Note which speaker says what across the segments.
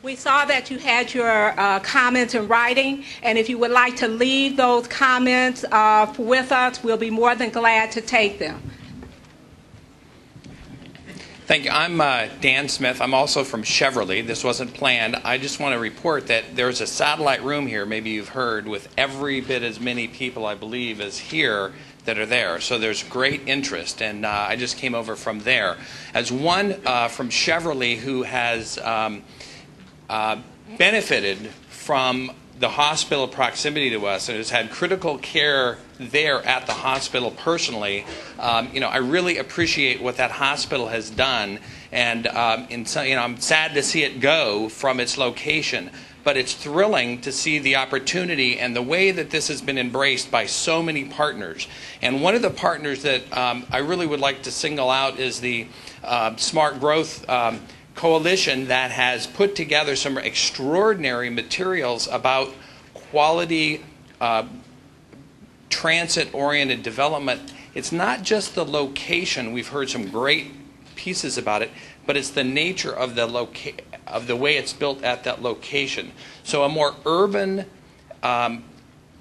Speaker 1: We saw that you had your comments in writing, and if you would like to leave those comments with us, we'll be more than glad to take them.
Speaker 2: Thank you. I'm Dan Smith. I'm also from Chevrolet. This wasn't planned. I just want to report that there's a satellite room here, maybe you've heard, with every bit as many people, I believe, as here that are there. So there's great interest, and I just came over from there. As one from Chevrolet who has benefited from the hospital proximity to us and has had critical care there at the hospital personally, I really appreciate what that hospital has done, and I'm sad to see it go from its location, but it's thrilling to see the opportunity and the way that this has been embraced by so many partners. And one of the partners that I really would like to single out is the Smart Growth Coalition that has put together some extraordinary materials about quality transit-oriented development. It's not just the location. We've heard some great pieces about it, but it's the nature of the way it's built at that location. So a more urban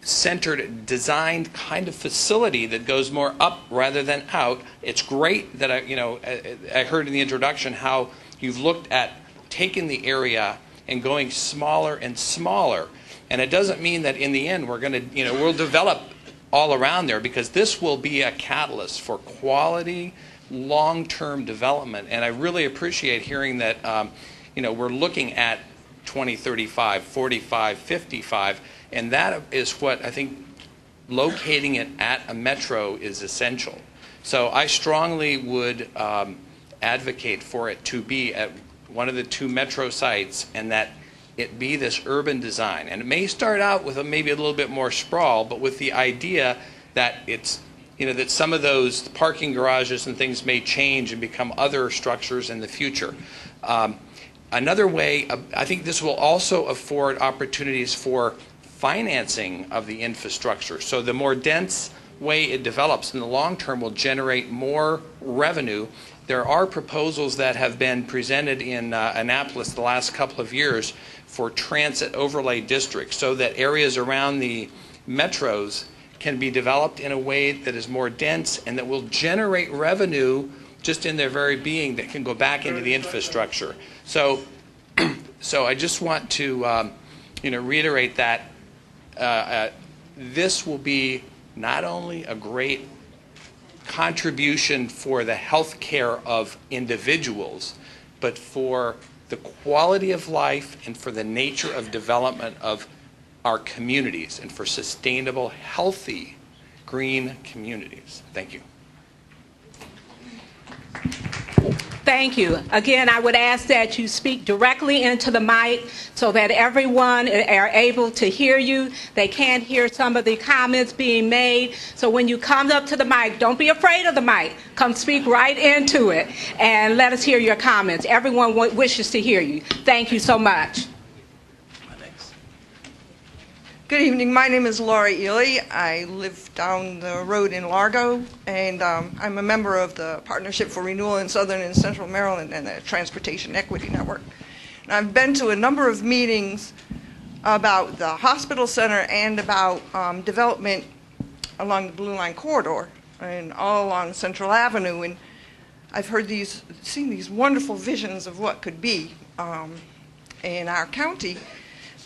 Speaker 2: centered, designed kind of facility that goes more up rather than out. It's great that I heard in the introduction how you've looked at taking the area and going smaller and smaller. And it doesn't mean that in the end we're going to, we'll develop all around there, because this will be a catalyst for quality, long-term development. And I really appreciate hearing that, we're looking at 2035, 45, 55, and that is what I think locating it at a metro is essential. So I strongly would advocate for it to be at one of the two metro sites, and that it be this urban design. And it may start out with maybe a little bit more sprawl, but with the idea that it's, that some of those parking garages and things may change and become other structures in the future. Another way, I think this will also afford opportunities for financing of the infrastructure. So the more dense way it develops in the long term will generate more revenue. There are proposals that have been presented in Annapolis the last couple of years for transit overlay districts, so that areas around the metros can be developed in a way that is more dense and that will generate revenue just in their very being that can go back into the infrastructure. So I just want to reiterate that this will be not only a great contribution for the health care of individuals, but for the quality of life and for the nature of development of our communities and for sustainable, healthy, green communities. Thank you.
Speaker 1: Thank you. Again, I would ask that you speak directly into the mic so that everyone are able to hear you. They can't hear some of the comments being made. So when you come up to the mic, don't be afraid of the mic. Come speak right into it and let us hear your comments. Everyone wishes to hear you. Thank you so much.
Speaker 3: Good evening. My name is Laura Ely. I live down the road in Largo, and I'm a member of the Partnership for Renewal in Southern and Central Maryland and the Transportation Equity Network. And I've been to a number of meetings about the hospital center and about development along the Blue Line corridor and all along Central Avenue. And I've seen these wonderful visions of what could be in our county.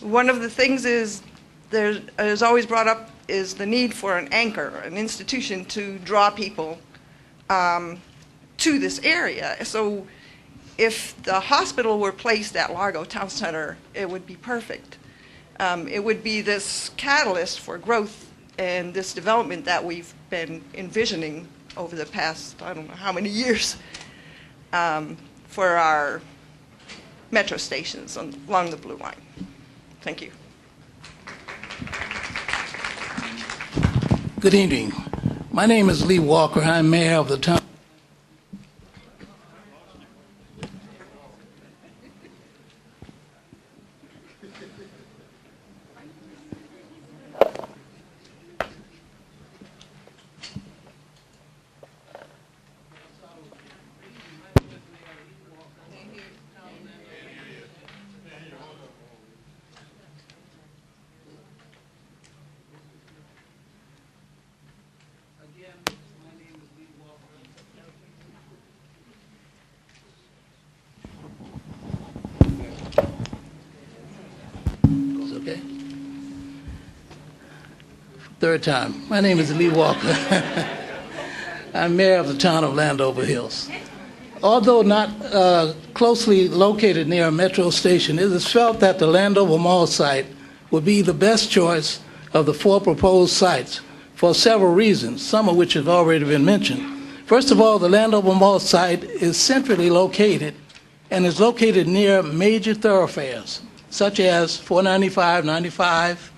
Speaker 3: One of the things is is always brought up is the need for an anchor, an institution to draw people to this area. So if the hospital were placed at Largo Town Center, it would be perfect. It would be this catalyst for growth and this development that we've been envisioning over the past, I don't know how many years, for our metro stations along the Blue Line. Thank you.
Speaker 4: Good evening. My name is Lee Walker. I'm mayor of the town. Third time. My name is Lee Walker. I'm mayor of the town of Landover Hills. Although not closely located near a metro station, it is felt that the Landover Mall site would be the best choice of the 4 proposed sites for several reasons, some of which have already been mentioned. First of all, the Landover Mall site is centrally located and is located near major thoroughfares, such as 495, 95,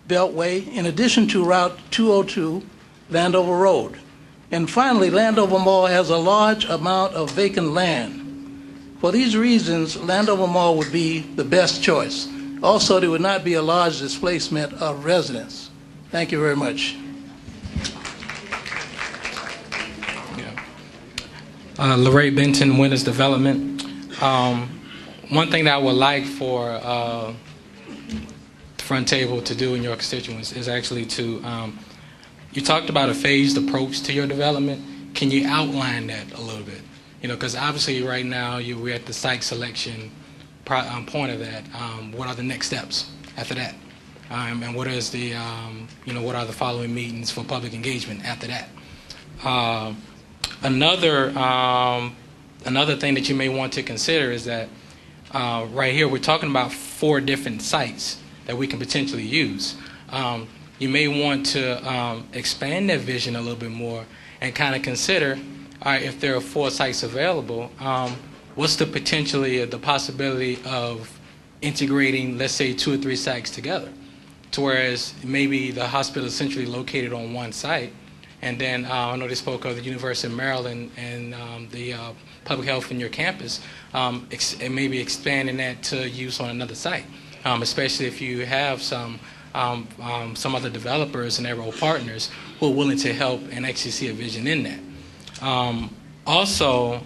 Speaker 4: Beltway, in addition to Route 202, Landover Road. And finally, Landover Mall has a large amount of vacant land. For these reasons, Landover Mall would be the best choice. Also, there would not be a large displacement of residents. Thank you very much.
Speaker 5: Lorraine Benton, Winners Development. One thing that I would like for the front table to do in your constituents is actually to, you talked about a phased approach to your development. Can you outline that a little bit? You know, because obviously right now we're at the site selection point of that. What are the next steps after that? And what is the, you know, what are the following meetings for public engagement after that? Another thing that you may want to consider is that right here we're talking about 4 different sites that we can potentially use. You may want to expand that vision a little bit more and kind of consider, all right, if there are 4 sites available, what's the possibility of integrating, let's say, 2 or 3 sites together, to whereas maybe the hospital is centrally located on one site. And then I know they spoke of the University of Maryland and the public health in your campus, and maybe expanding that to use on another site, especially if you have some other developers and their role partners who are willing to help and actually see a vision in that. Also,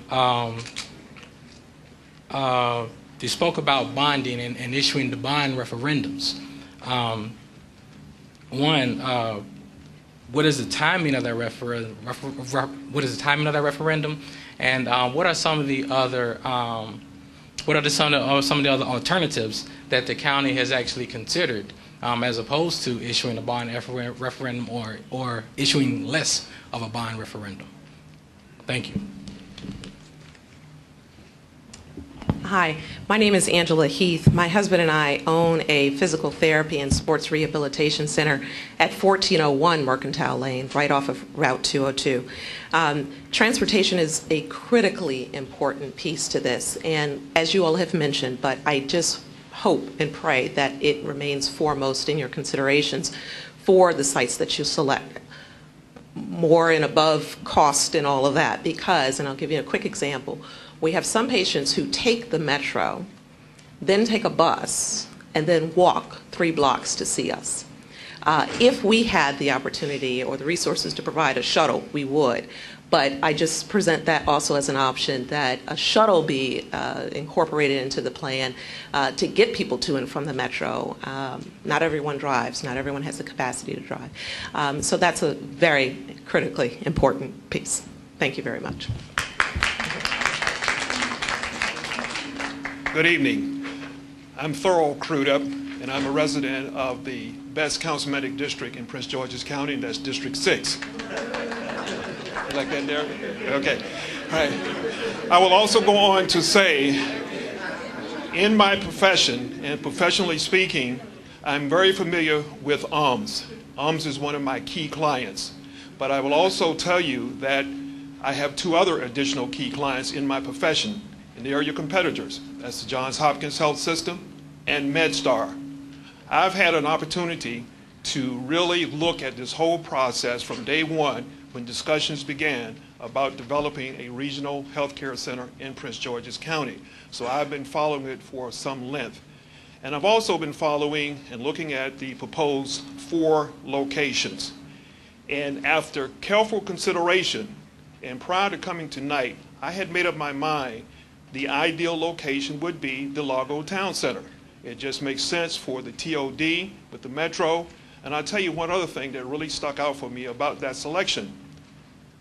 Speaker 5: they spoke about bonding and issuing the bond referendums. What is the timing of that referendum? What is the timing of that referendum? And what are some of the other some of the other alternatives that the county has actually considered, as opposed to issuing a bond referendum or issuing less of a bond referendum? Thank you.
Speaker 6: Hi, my name is Angela Heath. My husband and I own a physical therapy and sports rehabilitation center at 1401 Mercantile Lane, right off of Route 202. Transportation is a critically important piece to this, and as you all have mentioned, but I just hope and pray that it remains foremost in your considerations for the sites that you select, more and above cost and all of that, because, and I'll give you a quick example, we have some patients who take the metro, then take a bus, and then walk 3 blocks to see us. If we had the opportunity or the resources to provide a shuttle, we would. But I just present that also as an option, that a shuttle be incorporated into the plan to get people to and from the metro. Not everyone drives. Not everyone has the capacity to drive. So that's a very critically important piece. Thank you very much.
Speaker 7: Good evening. I'm thorough crewed up, and I'm a resident of the best councilmanic district in Prince George's County, and that's District 6. You like that, Derek? Okay. All right. I will also go on to say, in my profession, and professionally speaking, I'm very familiar with ALMS. ALMS is one of my key clients. But I will also tell you that I have 2 other additional key clients in my profession, and they are your competitors. That's the Johns Hopkins Health System and MedStar. I've had an opportunity to really look at this whole process from day one when discussions began about developing a regional healthcare center in Prince George's County. So I've been following it for some length. And I've also been following and looking at the proposed 4 locations. And after careful consideration, and prior to coming tonight, I had made up my mind the ideal location would be the Largo Town Center. It just makes sense for the TOD with the metro. And I'll tell you one other thing that really stuck out for me about that selection.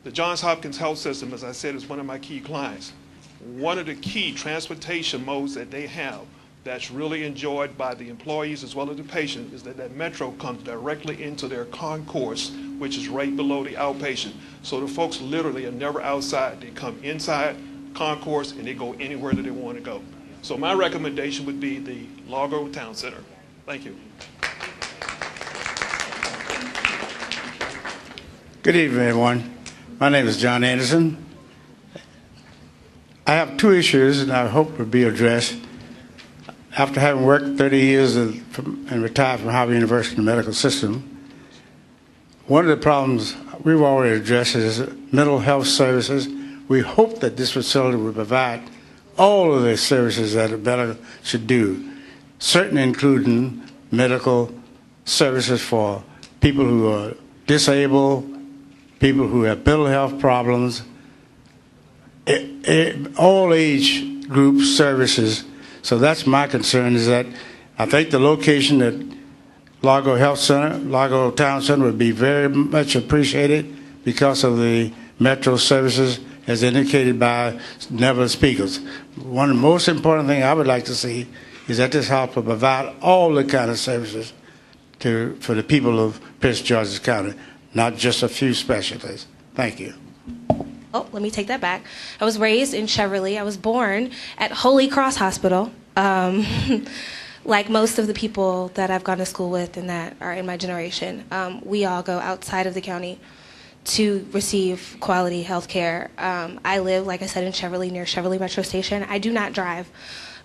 Speaker 7: The Johns Hopkins Health System, as I said, is one of my key clients. One of the key transportation modes that they have that's really enjoyed by the employees as well as the patients is that that Metro comes directly into their concourse, which is right below the outpatient. So the folks literally are never outside. They come inside concourse and they go anywhere that they want to go. So my recommendation would be the Largo Town Center. Thank you.
Speaker 8: Good evening, everyone. My name is John Anderson. I have two issues and I hope will be addressed. After having worked 30 years and retired from Howard University Medical System, one of the problems we've already addressed is mental health services. We hope that this facility will provide all of the services that a medical should do, certainly including medical services for people who are disabled, people who have mental health problems, all age group services. So that's my concern, is that I think the location at Largo Health Center, Largo Town Center would be very much appreciated because of the Metro services as indicated by several speakers. One of the most important things I would like to see is that this house will provide all the kind of services for the people of Prince George's County, not just a few specialties. Thank you.
Speaker 9: Oh, let me take that back. I was raised in Cheverly. I was born at Holy Cross Hospital. Like most of the people that I've gone to school with and that are in my generation, we all go outside of the county to receive quality health care. I live, like I said, in Cheverly, near Cheverly Metro Station. I do not drive.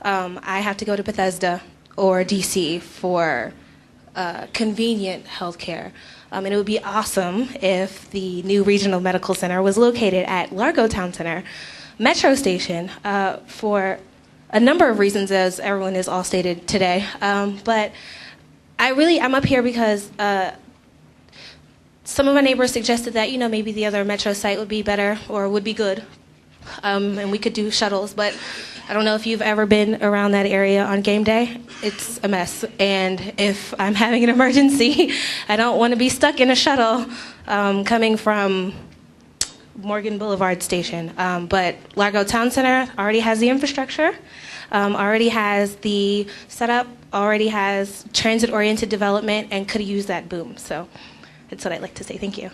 Speaker 9: I have to go to Bethesda or DC for convenient health care. And it would be awesome if the new regional medical center was located at Largo Town Center, Metro Station, for a number of reasons, as everyone has all stated today. But I'm up here because some of my neighbors suggested that, maybe the other Metro site would be better or would be good, and we could do shuttles. But I don't know if you've ever been around that area on game day. It's a mess. And if I'm having an emergency, I don't want to be stuck in a shuttle coming from Morgan Boulevard Station. But Largo Town Center already has the infrastructure, already has the setup, already has transit-oriented development, and could use that boom. So that's what I'd like to say. Thank you.